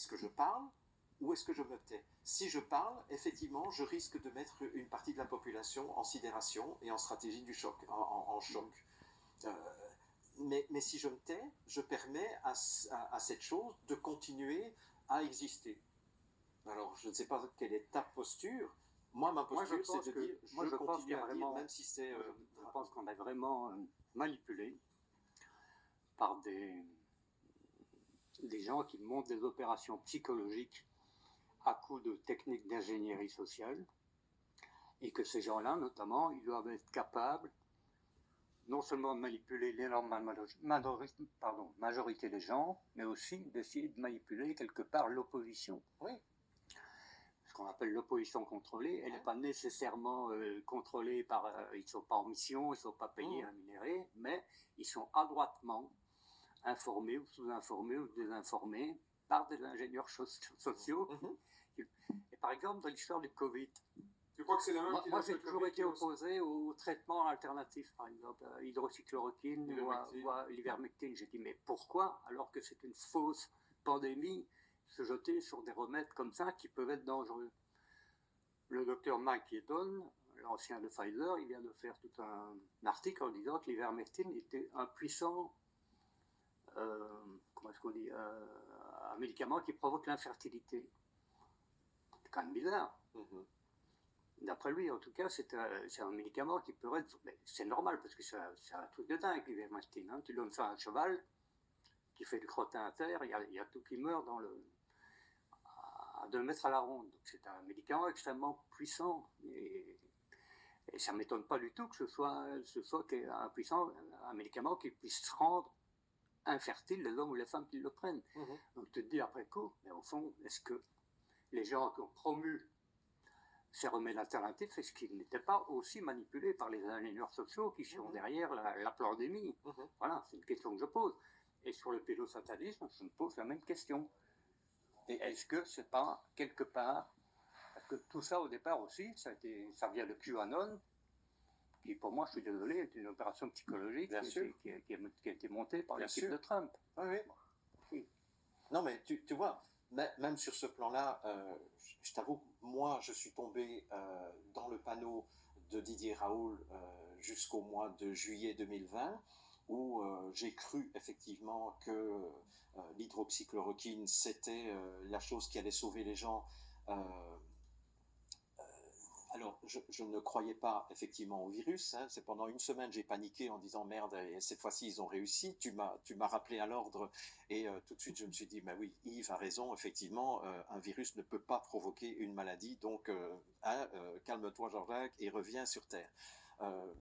est-ce que je parle ou est-ce que je me tais? Si je parle, effectivement, je risque de mettre une partie de la population en sidération et en stratégie du choc, en choc. Mais si je me tais, je permets à cette chose de continuer à exister. Alors, je ne sais pas quelle est ta posture. Moi, ma posture, c'est de dire, je continue à dire, même si c'est... Je pense qu'on est vraiment manipulé par des gens qui montent des opérations psychologiques à coup de techniques d'ingénierie sociale, et que ces gens-là, notamment, ils doivent être capables non seulement de manipuler l'énorme majorité des gens, mais aussi d'essayer de manipuler quelque part l'opposition. Oui. Ce qu'on appelle l'opposition contrôlée, elle n'est pas nécessairement contrôlée par... ils ne sont pas en mission, ils ne sont pas payés, rémunérés, mais ils sont adroitement informés ou sous-informés ou désinformés par des ingénieurs sociaux. Et par exemple, dans l'histoire du Covid, tu crois que c'est la même moi j'ai toujours été opposé au traitement alternatif, par exemple, hydroxychloroquine ou à l'ivermectine. J'ai dit, mais pourquoi, alors que c'est une fausse pandémie, se jeter sur des remèdes comme ça qui peuvent être dangereux? Le docteur Mike Yeadon, l'ancien de Pfizer, il vient de faire tout un article en disant que l'ivermectine était un puissant comment est-ce qu'on dit, un médicament qui provoque l'infertilité. C'est quand même bizarre. D'après lui, en tout cas, c'est un médicament qui peut être... C'est normal, parce que c'est un truc de dingue, l'ivermectine. Hein. Tu donnes ça à un cheval qui fait le crottin à terre, il y a tout qui meurt à 2 mètres à la ronde. Donc c'est un médicament extrêmement puissant. Et ça ne m'étonne pas du tout que ce soit un médicament qui puisse rendre infertiles les hommes ou les femmes qui le prennent. Donc tu te dis après coup, mais au fond, est-ce que les gens qui ont promu ces remèdes alternatifs, est-ce qu'ils n'étaient pas aussi manipulés par les ingénieurs sociaux qui sont derrière la pandémie? Voilà, c'est une question que je pose. Et sur le pédosatanisme, je me pose la même question. Et est-ce que c'est pas quelque part, parce que tout ça au départ aussi, ça vient de QAnon, qui pour moi, je suis désolé, est une opération psychologique qui a été montée par l'équipe de Trump. Oui. Non, mais tu vois, même sur ce plan-là, je t'avoue, moi, je suis tombé dans le panneau de Didier Raoult jusqu'au mois de juillet 2020, où j'ai cru effectivement que l'hydroxychloroquine, c'était la chose qui allait sauver les gens. Alors, je ne croyais pas effectivement au virus. Hein. C'est pendant une semaine, j'ai paniqué en disant merde, et cette fois-ci ils ont réussi. Tu m'as rappelé à l'ordre et tout de suite je me suis dit, bah oui, Yves a raison. Effectivement, un virus ne peut pas provoquer une maladie. Donc, calme-toi, Jean-Jacques, et reviens sur terre.